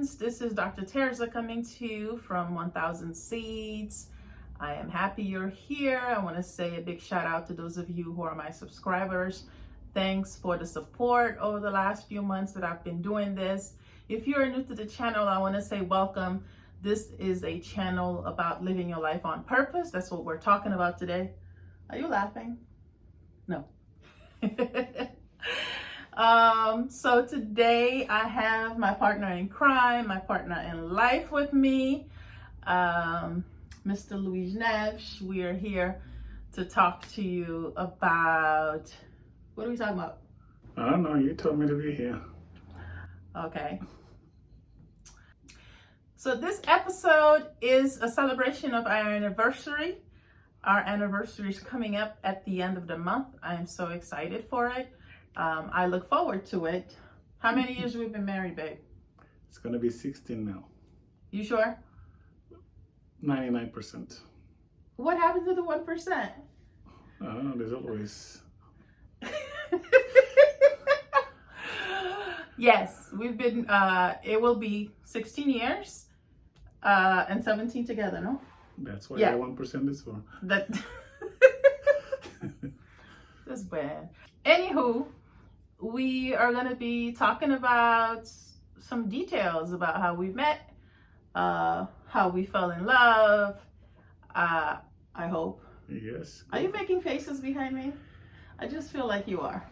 friends. This is Dr. Terza coming to you from 1000 Seeds. I am happy you're here. I want to say a big shout out to those of you who are my subscribers. Thanks for the support over the last few months that I've been doing this. If you're new to the channel, I want to say welcome. This is a channel about living your life on purpose. That's what we're talking about today. Are you laughing? No. So today I have my partner in crime, my partner in life with me, Mr. newlywed. We are here to talk to you about, what are we talking about? I don't know, you told me to be here. Okay. So this episode is a celebration of our anniversary. Our anniversary is coming up at the end of the month. I am so excited for it. I look forward to it. How many years we've been married, babe? It's gonna be 16 now. You sure? 99%. What happened to the 1%? I don't know, there's always... Yes, we've been, it will be 16 years and 17 together, no? That's what Yeah. that 1% is for. That That's bad. Anywho, we are going to be talking about some details about how we met, how we fell in love, I hope. Yes. Are you making faces behind me? I just feel like you are.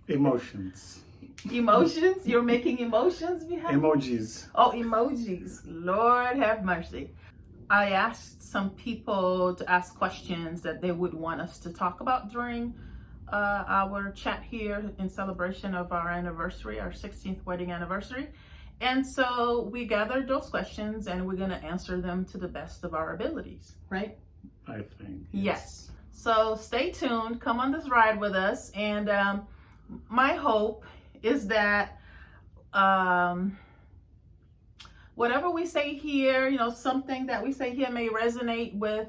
Emotions. Emotions? You're making emotions behind me? Emojis. Oh, emojis. Lord have mercy. I asked some people to ask questions that they would want us to talk about during our chat here in celebration of our anniversary, our 16th wedding anniversary. And so we gathered those questions and we're going to answer them to the best of our abilities, right? I think. Yes. So stay tuned. Come on this ride with us. And my hope is that whatever we say here, something that we say here may resonate with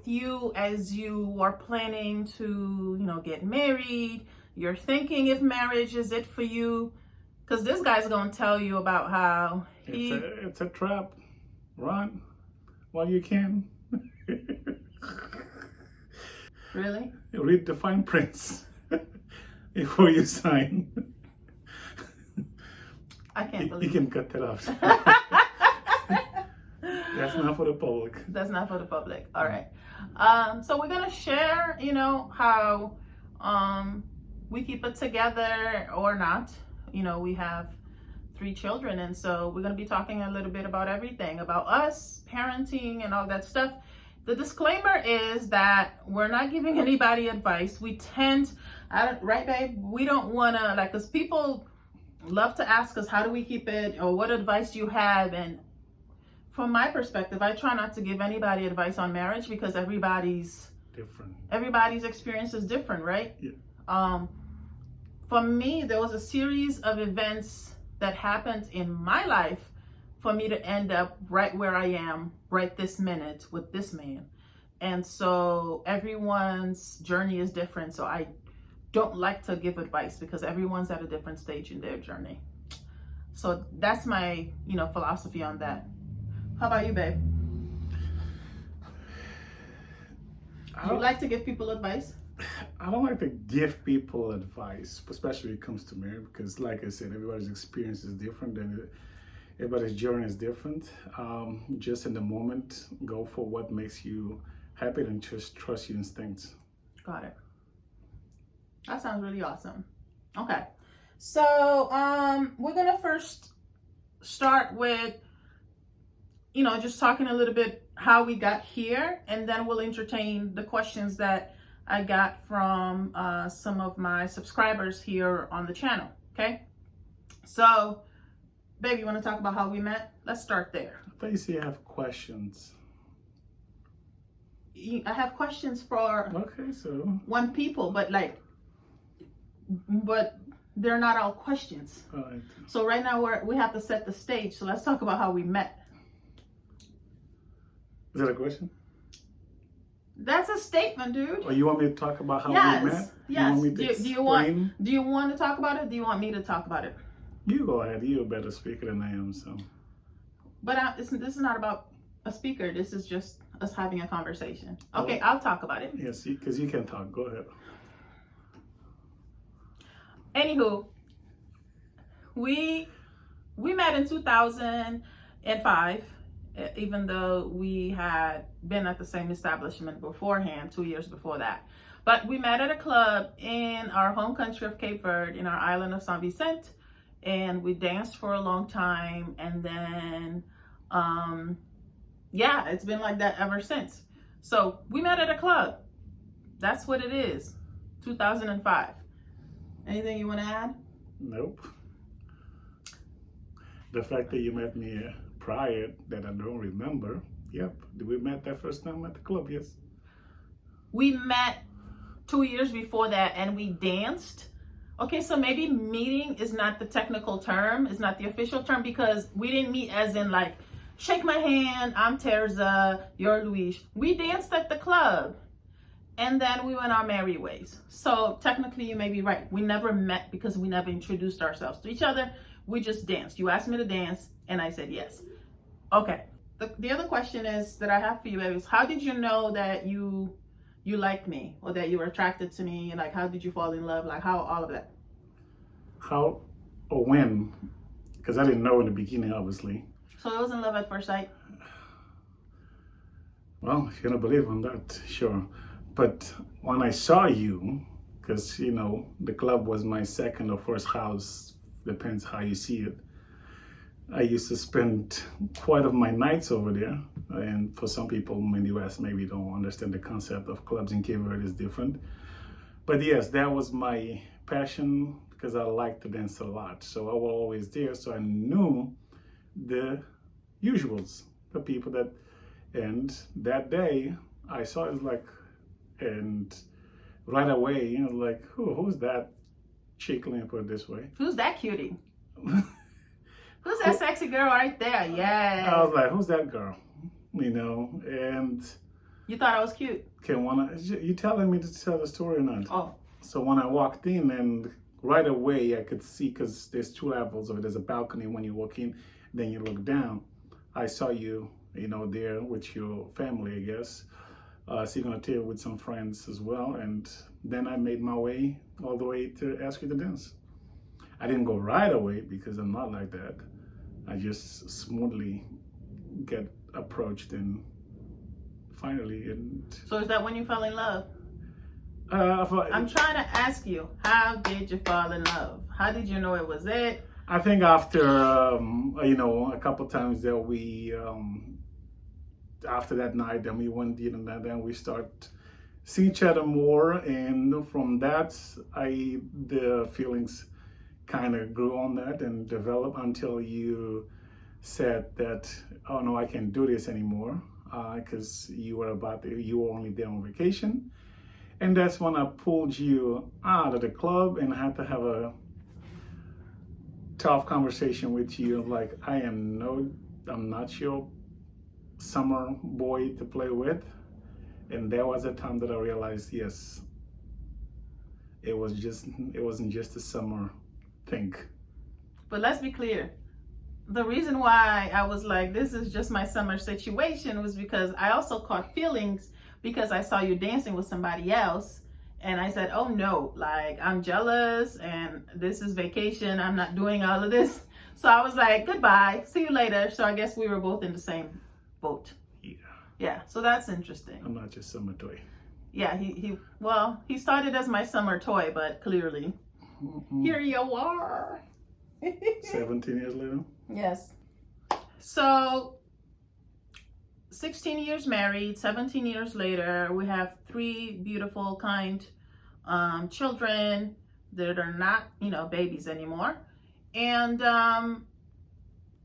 you as you are planning to, get married. You're thinking if marriage is it for you, because this guy's going to tell you about how it's a trap. Run while you can. Really? Read the fine prints before you sign. I can't You believe can cut that off. That's not for the public. That's not for the public. All right. So we're gonna share, how we keep it together or not. We have 3 children, and so we're gonna be talking a little bit about everything, about us, parenting, and all that stuff. The disclaimer is that we're not giving anybody advice. We tend, right, babe? We don't wanna, because people love to ask us, how do we keep it, or what advice do you have? And from my perspective, I try not to give anybody advice on marriage because everybody's experience is different, right? Yeah. For me, there was a series of events that happened in my life for me to end up right where I am right this minute with this man. And so everyone's journey is different. So I don't like to give advice because everyone's at a different stage in their journey. So that's my, philosophy on that. How about you, babe? Do you like to give people advice? I don't like to give people advice, especially when it comes to marriage, because like I said, everybody's experience is different and everybody's journey is different. Just in the moment, go for what makes you happy and just trust your instincts. Got it. That sounds really awesome. Okay. So we're going to first start with, just talking a little bit how we got here, and then we'll entertain the questions that I got from some of my subscribers here on the channel. Okay. So, babe, you want to talk about how we met? Let's start there. I thought you said you have questions. I have questions for one people, but they're not all questions. Right. So right now we have to set the stage. So let's talk about how we met. Is that a question? That's a statement, dude. Or you want me to talk about how we met? Yes. You want me to Do you want to talk about it? Do you want me to talk about it? You go ahead. You're a better speaker than I am, so. But this is not about a speaker. This is just us having a conversation. Okay, Oh. I'll talk about it. Yes, because you can talk. Go ahead. Anywho, we met in 2005, even though we had been at the same establishment beforehand, 2 years before that. But we met at a club in our home country of Cape Verde, in our island of Saint Vicente, and we danced for a long time. And then, yeah, it's been like that ever since. So we met at a club. That's what it is. 2005. Anything you want to add? Nope. The fact that you met me prior that I don't remember. Yep. We met that first time at the club, yes. We met 2 years before that and we danced. Okay, so maybe meeting is not the technical term, is not the official term, because we didn't meet as in like, shake my hand, I'm Terza, you're Luis. We danced at the club and then we went our merry ways. So technically you may be right. We never met because we never introduced ourselves to each other. We just danced. You asked me to dance and I said yes. Okay, the other question is that I have for you is, how did you know that you liked me or that you were attracted to me? Like, how did you fall in love? Like, how, all of that? How or when? Because I didn't know in the beginning, obviously. So it wasn't love at first sight? Well, if you don't believe I'm not sure. But when I saw you, because, you know, the club was my second or first house, depends how you see it. I used to spend quite of my nights over there. And for some people in the US, maybe don't understand the concept of clubs in Cape Verde is different. But yes, that was my passion because I liked to dance a lot. So I was always there. So I knew the usuals, the people that, and that day I saw it like, and right away, you know, like, who's that chick, let me put it this way. Who's that cutie? Who's that sexy girl right there? Yeah. I was like, who's that girl? You know, and you thought I was cute. You telling me to tell the story or not? Oh. So when I walked in, and right away I could see, because there's two levels of it. There's a balcony when you walk in, then you look down. I saw you, you know, there with your family, I guess. Sitting on a table with some friends as well. And then I made my way all the way to ask you to dance. I didn't go right away because I'm not like that. I just smoothly get approached and finally. And so is that when you fell in love? I'm trying to ask you, how did you fall in love? How did you know it was it? I think after, you know, a couple times that we, after that night, then we went dinner, and then we start seeing each other more. And from that, the feelings kind of grew on that and developed until you said that, oh no, I can't do this anymore, because you were only there on vacation. And that's when I pulled you out of the club and I had to have a tough conversation with you. Like, I'm not your summer boy to play with. And there was a time that I realized, yes, it wasn't just a summer thing. But let's be clear. The reason why I was like, this is just my summer situation, was because I also caught feelings because I saw you dancing with somebody else. And I said, oh no, like, I'm jealous and this is vacation. I'm not doing all of this. So I was like, goodbye, see you later. So I guess we were both in the same boat. Yeah, so that's interesting. I'm not just summer toy. Yeah, he started as my summer toy, but clearly, here you are. 17 years later? Yes. So, 16 years married, 17 years later, we have 3 beautiful, kind children that are not, you know, babies anymore. And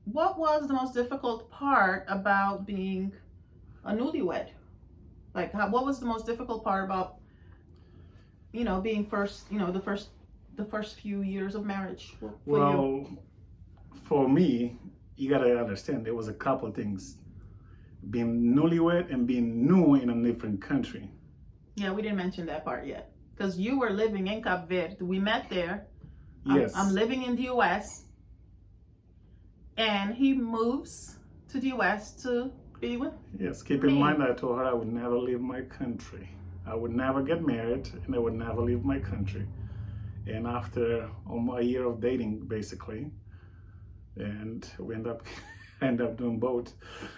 what was the most difficult part about being a newlywed? Like, what was the most difficult part about, you know, being first, you know, the first few years of marriage for you? For me, you gotta understand, there was a couple of things. Being newlywed and being new in a different country. Yeah, we didn't mention that part yet. Because you were living in Cape Verde. We met there. Yes. I'm living in the US. and he moves to the US to be with Yes, keep me. in mind I told her I would never leave my country. I would never get married and I would never leave my country. And after almost a year of dating, basically, and we end up doing both.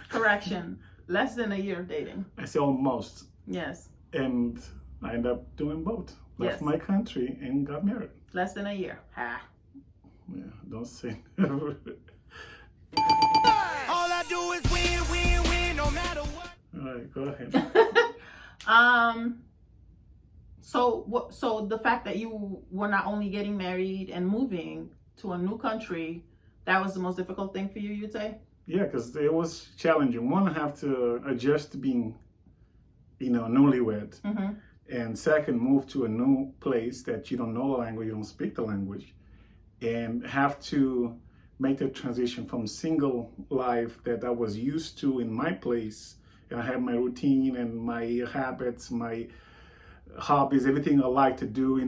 Correction, less than a year of dating. I say almost. Yes. And I end up doing both. Left Yes. my country and got married. Less than a year. Ha. Yeah, don't say. All I do is win, win, win, no matter what. All right, go ahead. So the fact that you were not only getting married and moving to a new country, that was the most difficult thing for you, you'd say? Yeah, because it was challenging. One, I have to adjust to being, newlywed. Mm-hmm. And second, move to a new place that you don't know the language, you don't speak the language, and have to make the transition from single life that I was used to in my place, and I have my routine and my habits, my hobbies, everything I like to do,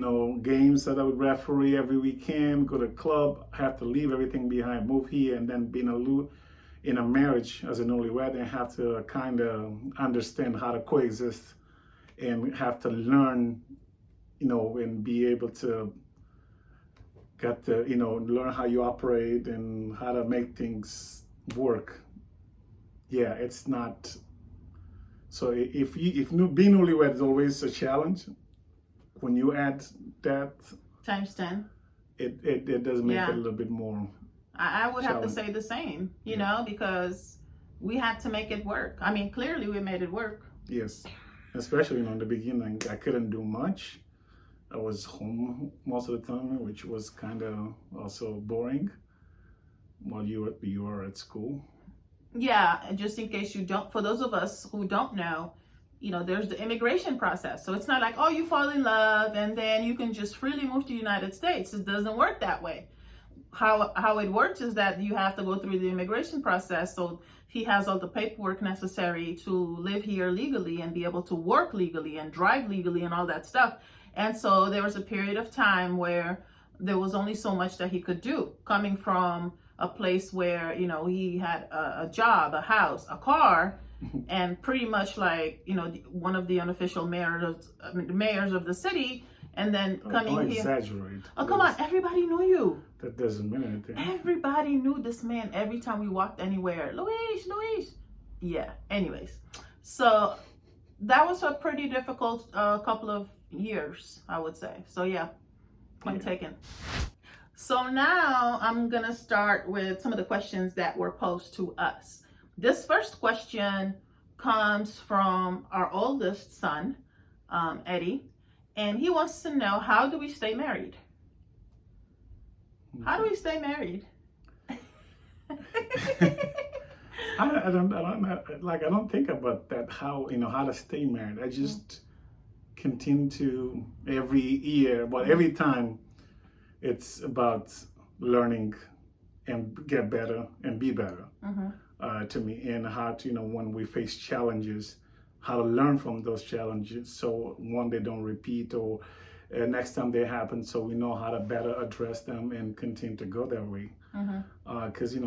games that I would referee every weekend, go to club, have to leave everything behind, move here, and then being in a marriage as a newlywed, and have to kind of understand how to coexist and have to learn, and be able to get to, learn how you operate and how to make things work. Yeah, it's not. So if being newlywed is always a challenge, when you add that Times 10. it does make Yeah. it a little bit more. I would have to Challenge. say the same, Yeah. because we had to make it work. I mean, clearly we made it work. Yes, especially in the beginning, I couldn't do much. I was home most of the time, which was kind of also boring while you were at school. Yeah, and just in case you don't, for those of us who don't know, there's the immigration process. So it's not like, oh, you fall in love and then you can just freely move to the United States. It doesn't work that way. How it works is that you have to go through the immigration process. So he has all the paperwork necessary to live here legally and be able to work legally and drive legally and all that stuff. And so there was a period of time where there was only so much that he could do, coming from a place where, he had a job, a house, a car, and pretty much like, one of the unofficial mayors of the city, and then coming Don't here. exaggerate. Oh, come on, everybody knew you. That doesn't mean anything. Everybody knew this man every time we walked anywhere. Luis. Yeah, anyways. So that was a pretty difficult couple of years, I would say. So yeah, point taken. So now I'm going to start with some of the questions that were posed to us. This first question comes from our oldest son, Eddie, and he wants to know, how do we stay married? How do we stay married? I don't think about that, how to stay married. I just continue to every year, but every time it's about learning and get better and be better. To me, and how to, when we face challenges, how to learn from those challenges, so one, they don't repeat, or next time they happen, so we know how to better address them and continue to go that way. Because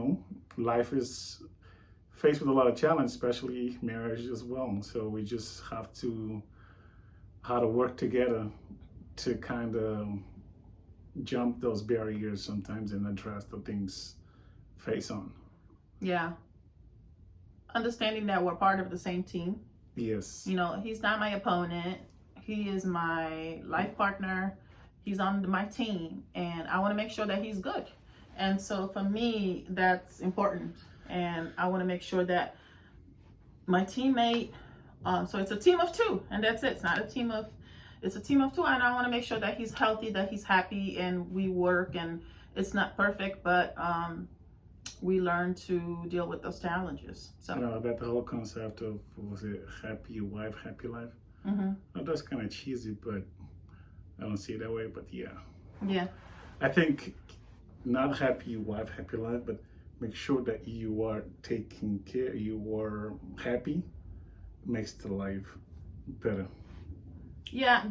life is faced with a lot of challenge, especially marriage as well. So we just have to how to work together to kind of jump those barriers sometimes and address the things face on. Yeah. Understanding that we're part of the same team. Yes. He's not my opponent. He is my life partner. He's on my team, and I want to make sure that he's good. And so for me, that's important. And I want to make sure that my teammate, so it's a team of two, and that's it. It's not a team of, it's a team of two. And I want to make sure that he's healthy, that he's happy, and we work, and it's not perfect, but we learn to deal with those challenges. So that whole concept of, was it happy wife, happy life? Well, that's kind of cheesy, but I don't see it that way. But yeah, I think not happy wife, happy life, but make sure that you are taking care, you are happy, makes the life better. Yeah,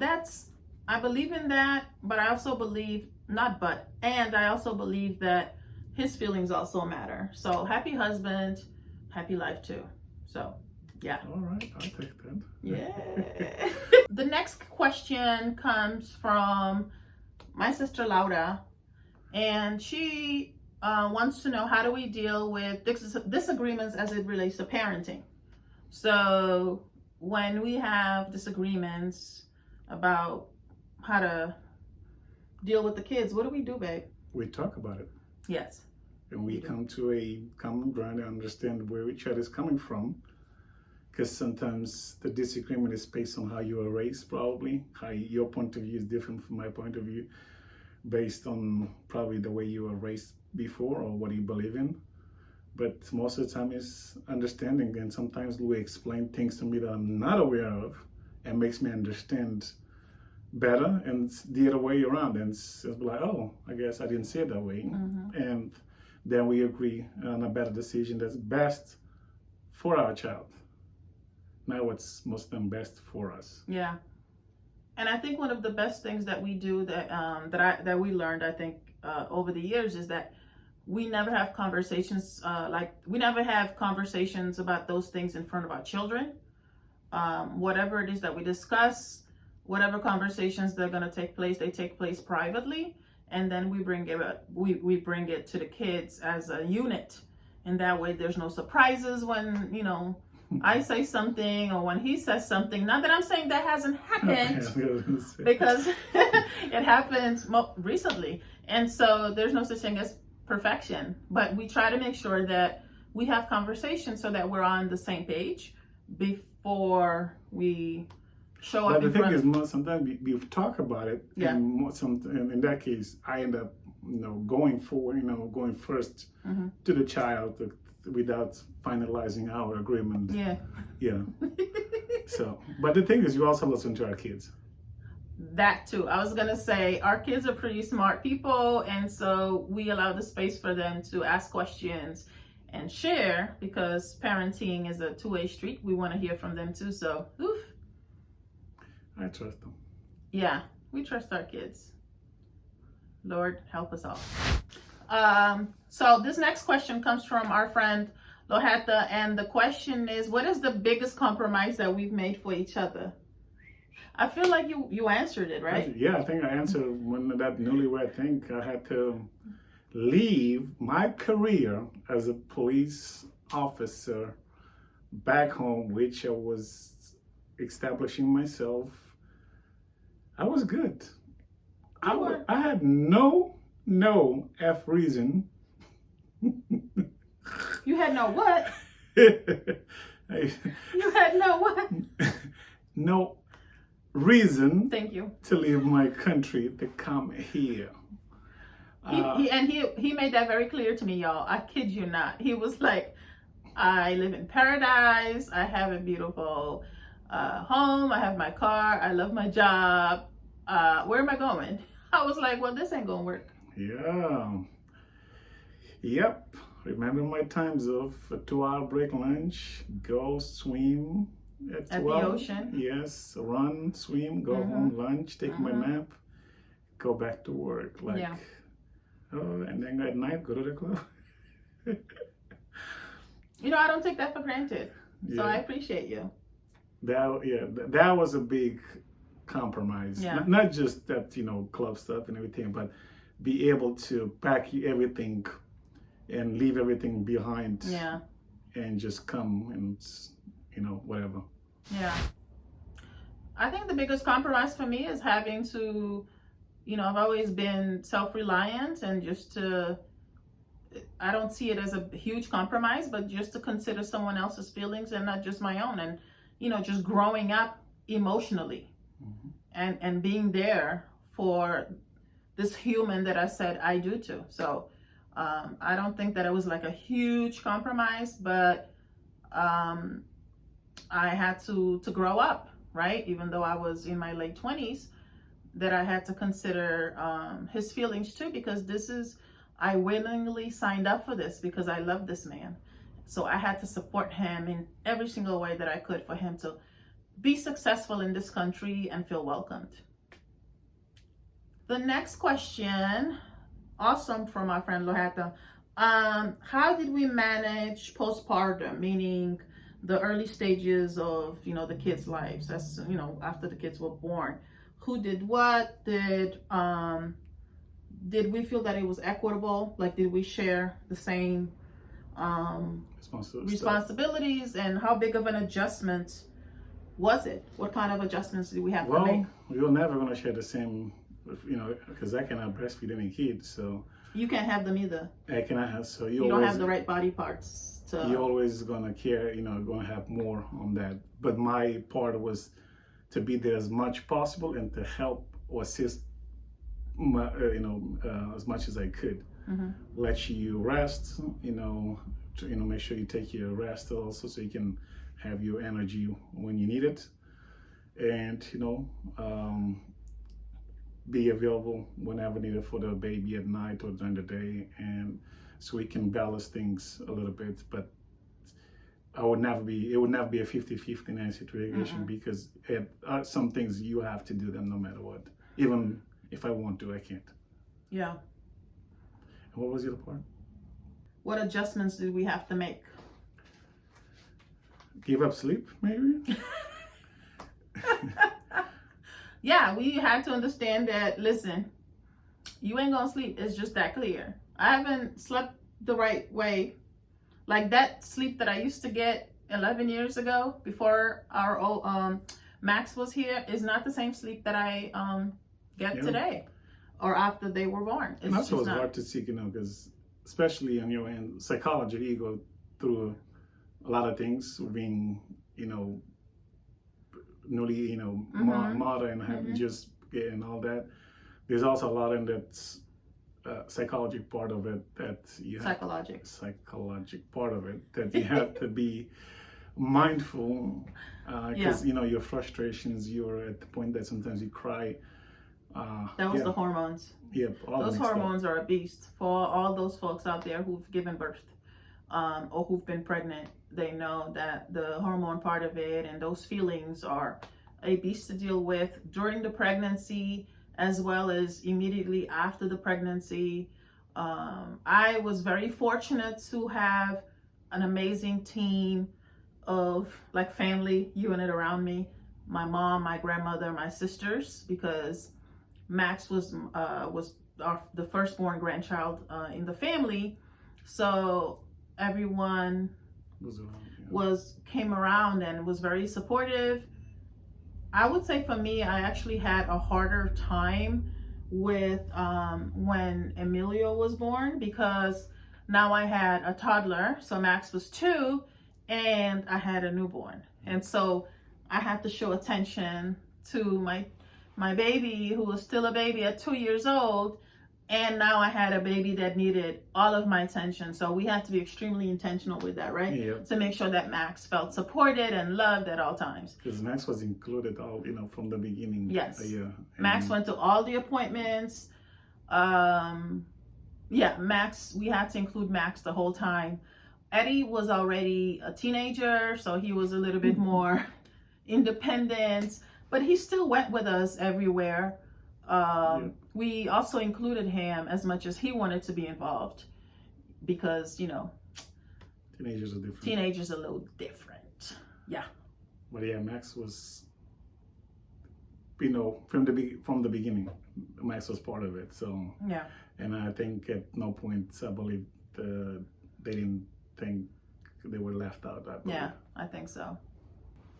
I believe in that, but I also believe, I also believe that his feelings also matter. So happy husband, happy life too. So yeah. All right, I'll take that. Yeah. The next question comes from my sister Laura, and she wants to know, how do we deal with disagreements as it relates to parenting? So when we have disagreements about how to deal with the kids, what do we do, babe? We talk about it. Yes. And we come to a common ground and understand where each other is coming from. Because sometimes the disagreement is based on how you were raised, probably. How your point of view is different from my point of view, based on probably the way you were raised before or what you believe in. But most of the time it's understanding, and sometimes we explain things to me that I'm not aware of and makes me understand better, and it's the other way around, and it's like, oh, I guess I didn't see it that way. And then we agree on a better decision that's best for our child, not what's most of them best for us. Yeah. And I think one of the best things that we do that we learned, I think, over the years is that we never have conversations we never have conversations about those things in front of our children. Whatever it is that we discuss, whatever conversations that are going to take place, they take place privately, and then we bring it to the kids as a unit. And that way there's no surprises when, you know, I say something or when he says something. Not that I'm saying that hasn't happened, because it happened recently. And so there's no such thing as perfection, but we try to make sure that we have conversations so that we're on the same page before we show up. But the thing is, sometimes we talk about it, Yeah. and in that case, I end up, going first to the child without finalizing our agreement. Yeah. So, but the thing is, you also listen to our kids. That too. I was gonna say, our kids are pretty smart people, and so we allow the space for them to ask questions and share, because parenting is a two-way street. We want to hear from them too. So, oof. I trust them. Yeah, we trust our kids. Lord, help us all. So this next question comes from our friend Loheta, and the question is, what is the biggest compromise that we've made for each other? I feel like you answered it, right? Yeah, I think I answered when that newlywed thing. I had to leave my career as a police officer back home, which I was establishing myself. I was good. I had no F reason. You had no what? You had no what? No reason. Thank you. To leave my country to come here. He made that very clear to me, y'all. I kid you not. He was like, I live in paradise. I have a beautiful home. I have my car. I love my job. Where am I going? I was like, well, this ain't gonna work. Yeah. Yep. Remember my times of a 2-hour break lunch, go swim at 12. The ocean. Yes, run, swim, go home, lunch, take my nap, go back to work. And then at night, go to the club. I don't take that for granted. So I appreciate you. That was a big compromise. Yeah. Not just that, club stuff and everything, but be able to pack everything and leave everything behind. Yeah. And just come and, whatever. Yeah. I think the biggest compromise for me is having to, I've always been self-reliant, and I don't see it as a huge compromise, but just to consider someone else's feelings and not just my own. And, just growing up emotionally and being there for this human that I said I do to. So I don't think that it was like a huge compromise, but I had to grow up, right? Even though I was in my late 20s, that I had to consider his feelings too, because I willingly signed up for this because I love this man. So I had to support him in every single way that I could for him to be successful in this country and feel welcomed. The next question, awesome, from our friend Loheta. How did we manage postpartum, meaning the early stages of, you know, the kids' lives? That's, you know, after the kids were born. Who did what? Did we feel that it was equitable? Like, did we share the same responsibilities? And how big of an adjustment was it? What kind of adjustments did we have to make? We were never going to share the same, you know, because I cannot breastfeed any kids, so you can't have them either. I cannot have, so you don't have the right body parts to. You're always going to care, you know, going to have more on that. But my part was to be there as much possible and to help or assist, as much as I could. Let you rest, you know, make sure you take your rest also, so you can have your energy when you need it, and you know, be available whenever needed for the baby at night or during the day, and so we can balance things a little bit. But it would never be a 50-50 situation, because some things you have to do them no matter what. Even if I want to, I can't. Yeah. And what was the other part? What adjustments did we have to make? Give up sleep, maybe? Yeah, we had to understand that, listen, you ain't gonna sleep. It's just that clear. I haven't slept the right way. Like that sleep that I used to get 11 years ago before our Max was here is not the same sleep that I get today or after they were born. It's that's what's hard to seek, you know, because especially on your end, psychology, you go through a lot of things, being, you know, newly, you know, mother and having just getting all that. There's also a lot in that psychology part of it that you have psychologic part of it that you have to be mindful, because you know your frustrations. You're at the point that sometimes you cry. That was the hormones. Yeah, those hormones are a beast. For all those folks out there who've given birth or who've been pregnant, they know that the hormone part of it and those feelings are a beast to deal with during the pregnancy as well as immediately after the pregnancy. I was very fortunate to have an amazing team of like family unit around me. My mom, my grandmother, my sisters, because Max was the firstborn grandchild in the family, so everyone came around and was very supportive. I would say for me, I actually had a harder time with when Emilio was born, because now I had a toddler, so Max was 2, and I had a newborn, and so I had to show attention to my baby, who was still a baby at 2 years old, and now I had a baby that needed all of my attention. So we had to be extremely intentional with that, right? Yeah. To make sure that Max felt supported and loved at all times. Because Max was included all, you know, from the beginning. Yes. Yeah. Max went to all the appointments. Max, we had to include Max the whole time. Eddie was already a teenager, so he was a little bit more independent, but he still went with us everywhere. We also included him as much as he wanted to be involved, because, you know, teenagers are different. Teenagers are a little different. Yeah. But yeah, Max was, you know, from the beginning, Max was part of it. So yeah. And I think at no point, I believe they didn't think they were left out. Yeah, I think so.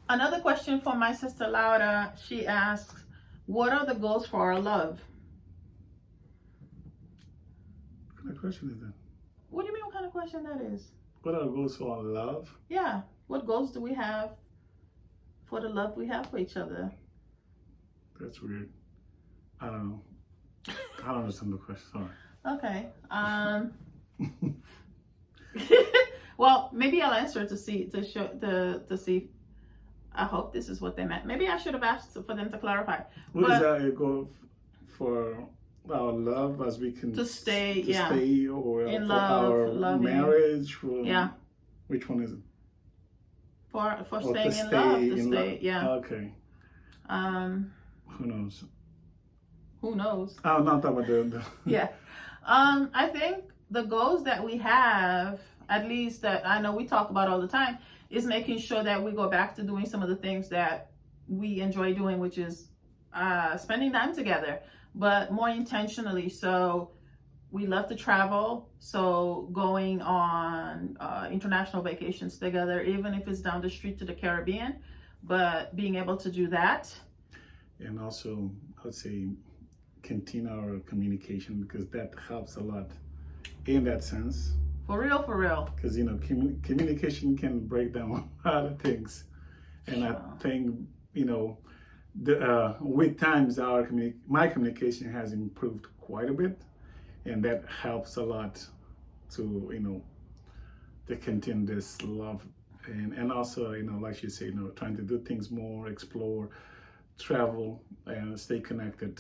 Another question from my sister Laura. She asks, what are the goals for our love? What kind of question is that? What do you mean, what kind of question that is? What are the goals for our love? Yeah. What goals do we have for the love we have for each other? That's weird. I don't know. I don't understand the question. Sorry. Okay. Well, maybe I'll answer to see. I hope this is what they meant. Maybe I should have asked for them to clarify. What is that a goal for our love, as we can stay or in for love, our loving. marriage? Yeah. Which one is it? For staying in love. To stay. Yeah. Okay. Who knows? Who knows? I'm not talking about the Yeah. I think the goals that we have, at least that I know we talk about all the time, is making sure that we go back to doing some of the things that we enjoy doing, which is spending time together, but more intentionally. So we love to travel, so going on international vacations together, even if it's down the street to the Caribbean, but being able to do that. And also, I'd say continue our communication, because that helps a lot in that sense. For real, for real. Because, you know, communication can break down a lot of things. And I think, you know, with times my communication has improved quite a bit. And that helps a lot to, you know, to continue this love. And also, you know, like you say, you know, trying to do things more, explore, travel, and stay connected,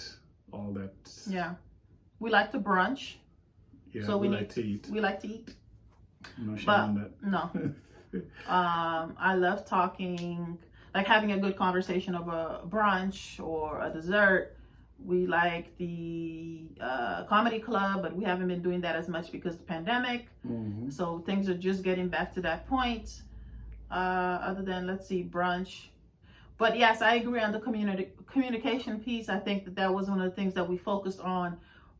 all that. Yeah. We like to brunch. Yeah, So we like to eat. We like to eat. No shame But on that. no. I love talking, like having a good conversation over brunch or a dessert. We like the comedy club, but we haven't been doing that as much because of the pandemic. Mm-hmm. So things are just getting back to that point. Other than, let's see, brunch. But yes, I agree on the communication piece. I think that was one of the things that we focused on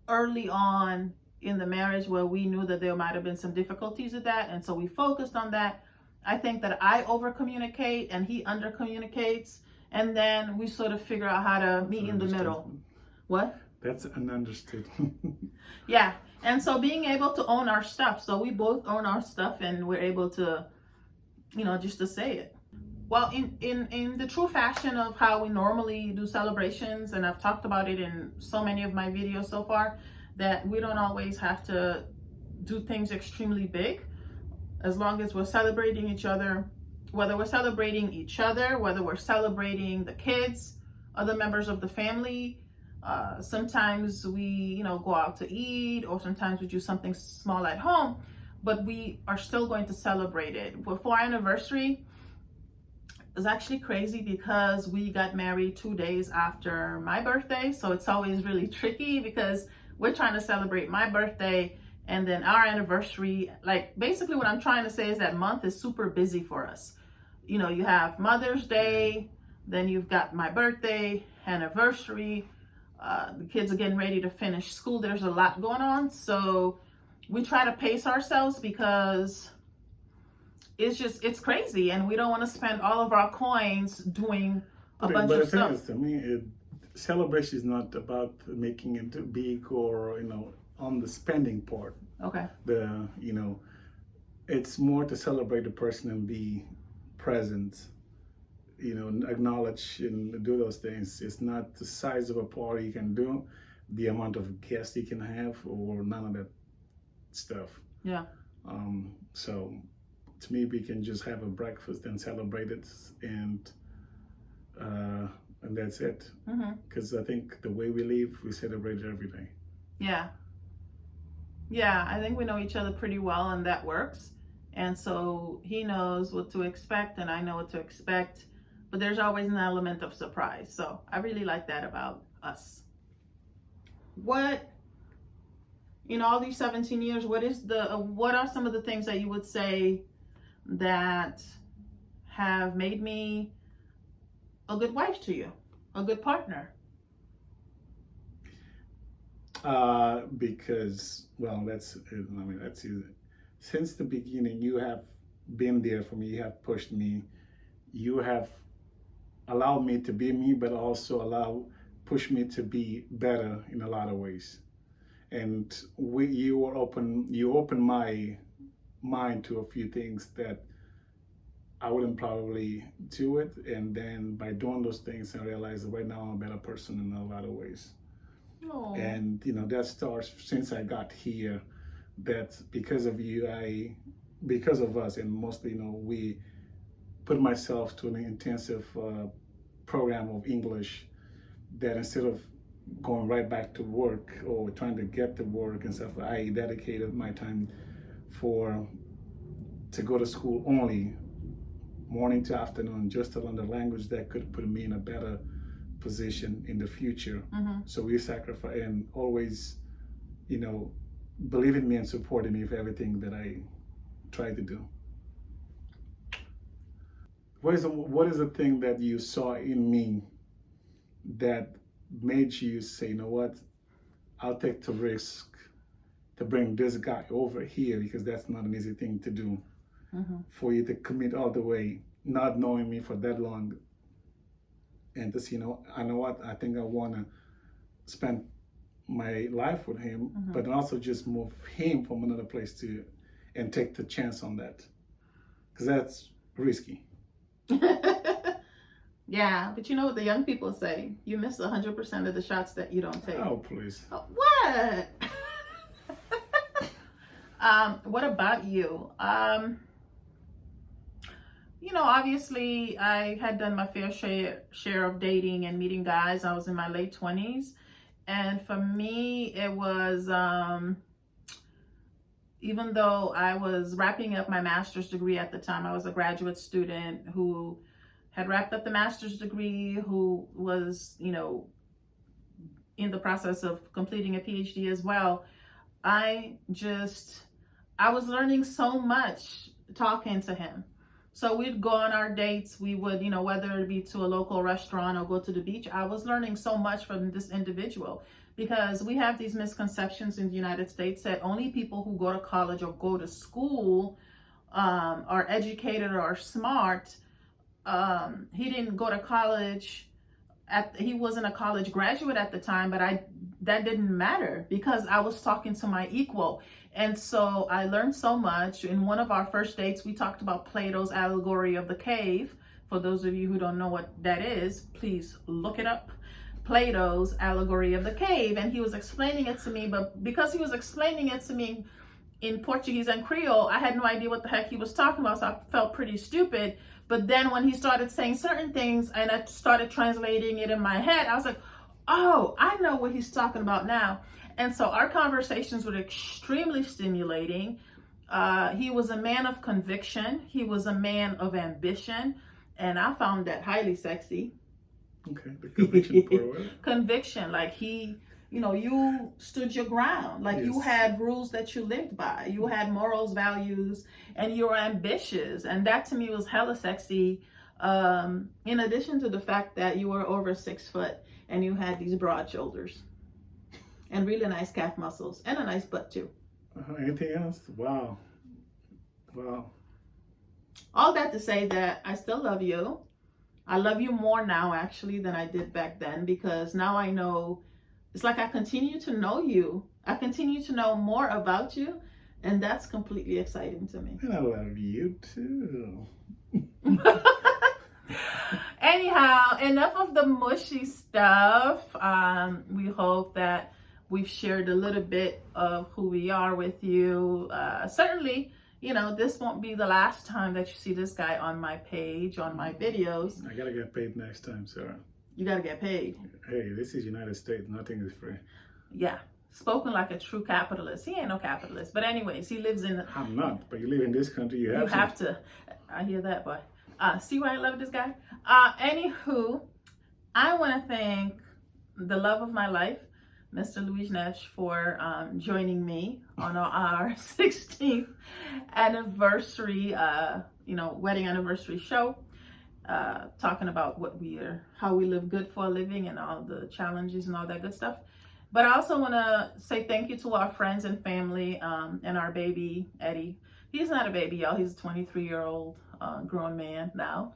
early on in the marriage, where we knew that there might have been some difficulties with that. And so we focused on that. I think that I over communicate and he under communicates. And then we sort of figure out how to meet in the middle. What? That's an understatement. Yeah. And so being able to own our stuff. So we both own our stuff, and we're able to, you know, just to say it. Well, in the true fashion of how we normally do celebrations, and I've talked about it in so many of my videos so far, that we don't always have to do things extremely big. As long as we're celebrating each other, whether we're celebrating each other, whether we're celebrating the kids, other members of the family. Sometimes we, you know, go out to eat, or sometimes we do something small at home, but we are still going to celebrate it. For our anniversary, it's actually crazy because we got married 2 days after my birthday. So it's always really tricky because we're trying to celebrate my birthday and then our anniversary. Like, basically what I'm trying to say is that month is super busy for us. You know, you have Mother's Day, then you've got my birthday, anniversary, the kids are getting ready to finish school. There's a lot going on. So we try to pace ourselves because it's crazy, and we don't want to spend all of our coins doing a bunch of stuff. But the thing is, to me, celebration is not about making it big or, you know, on the spending part. Okay. You know, it's more to celebrate the person and be present, you know, acknowledge and do those things. It's not the size of a party you can do, the amount of guests you can have, or none of that stuff. Yeah. So to me, we can just have a breakfast and celebrate it, and that's it. Because I think the way we live, we celebrate it every day. Yeah. Yeah, I think we know each other pretty well, and that works. And so he knows what to expect, and I know what to expect. But there's always an element of surprise. So I really like that about us. What, in all these 17 years, what are some of the things that you would say that have made me a good wife to you, a good partner? Because, well, that's easy. Since the beginning, you have been there for me. You have pushed me. You have allowed me to be me, but also push me to be better in a lot of ways. And you opened my mind to a few things that I wouldn't probably do it. And then by doing those things, I realized that right now I'm a better person in a lot of ways. Aww. And, you know, that starts since I got here, that because of you, because of us, and mostly, you know, we put myself to an intensive program of English, that instead of going right back to work or trying to get to work and stuff, I dedicated my time to go to school only morning to afternoon, just to learn the language that could put me in a better position in the future. So we sacrifice, and always, you know, believe in me and supporting me for everything that I try to do. What is the thing that you saw in me that made you say, you know what, I'll take the risk to bring this guy over here, because that's not an easy thing to do. For you to commit all the way, not knowing me for that long, and to see, you know, I know what, I think I want to spend my life with him, but also just move him from another place to, and take the chance on that, because that's risky. Yeah, but you know what the young people say? You miss 100% of the shots that you don't take. Oh, please. Oh, what? What about you? You know, obviously I had done my fair share of dating and meeting guys. I was in my late 20s. And for me, it was, even though I was wrapping up my master's degree at the time, I was a graduate student who had wrapped up the master's degree, who was, you know, in the process of completing a PhD as well. I was learning so much talking to him. So we'd go on our dates. We would, you know, whether it be to a local restaurant or go to the beach, I was learning so much from this individual, because we have these misconceptions in the United States that only people who go to college or go to school are educated or are smart. He didn't go to college. He wasn't a college graduate at the time, but that didn't matter, because I was talking to my equal. And so I learned so much. In one of our first dates, we talked about Plato's allegory of the cave. For those of you who don't know what that is, please look it up. Plato's allegory of the cave. And he was explaining it to me, but because he was explaining it to me in Portuguese and Creole, I had no idea what the heck he was talking about, so I felt pretty stupid. But then when he started saying certain things and I started translating it in my head, I was like, oh, I know what he's talking about now. And so our conversations were extremely stimulating. He was a man of conviction. He was a man of ambition. And I found that highly sexy. Okay, the conviction part. Conviction, like he, you know, you stood your ground. Like you had rules that you lived by. You had morals, values, and you were ambitious. And that to me was hella sexy. In addition to the fact that you were over 6 foot and you had these broad shoulders and really nice calf muscles and a nice butt too. Anything else? Wow. All that to say that I still love you. I love you more now actually than I did back then, because now I know, it's like I continue to know you. I continue to know more about you, and that's completely exciting to me. And I love you too. Anyhow, enough of the mushy stuff. We hope that we've shared a little bit of who we are with you. Certainly, you know, this won't be the last time that you see this guy on my page, on my videos. I gotta get paid next time, Sarah. You gotta get paid. Hey, this is United States. Nothing is free. Yeah. Spoken like a true capitalist. He ain't no capitalist. But anyways, he lives in... I'm not, but you live in this country, you have to. I hear that, boy. See why I love this guy? Anywho, I want to thank the love of my life, Mr. LimaNeves, for joining me on our 16th anniversary, wedding anniversary show, talking about how we live good for a living and all the challenges and all that good stuff. But I also want to say thank you to our friends and family and our baby, Eddie. He's not a baby, y'all. He's a 23-year-old grown man now,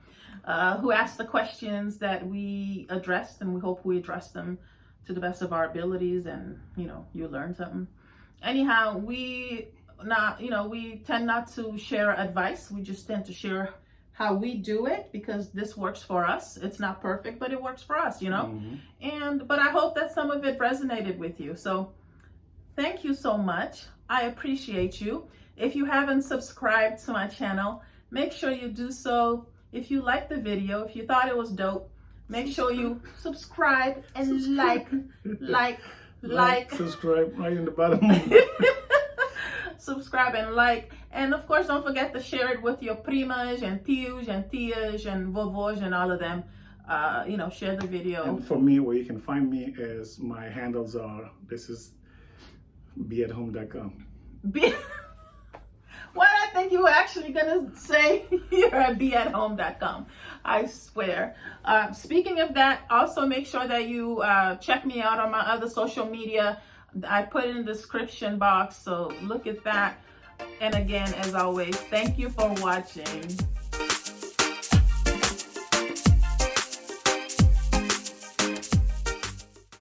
who asked the questions that we addressed, and we hope we address them to the best of our abilities, and you learn something. Anyhow, we tend not to share advice. We just tend to share how we do it, because this works for us. It's not perfect, but it works for us, Mm-hmm. But I hope that some of it resonated with you. So thank you so much. I appreciate you. If you haven't subscribed to my channel, make sure you do so. If you liked the video, if you thought it was dope, make sure you subscribe and like. Subscribe right in the bottom. Subscribe and like. And of course, don't forget to share it with your primas and tios and tias and vovos and all of them. Share the video. And for me, where you can find me is my handles are, this is Beathome.com. Be What I think you were actually gonna say you're at beathome.com. I swear. Speaking of that, also make sure that you check me out on my other social media. I put it in the description box, so look at that. And again, as always, thank you for watching.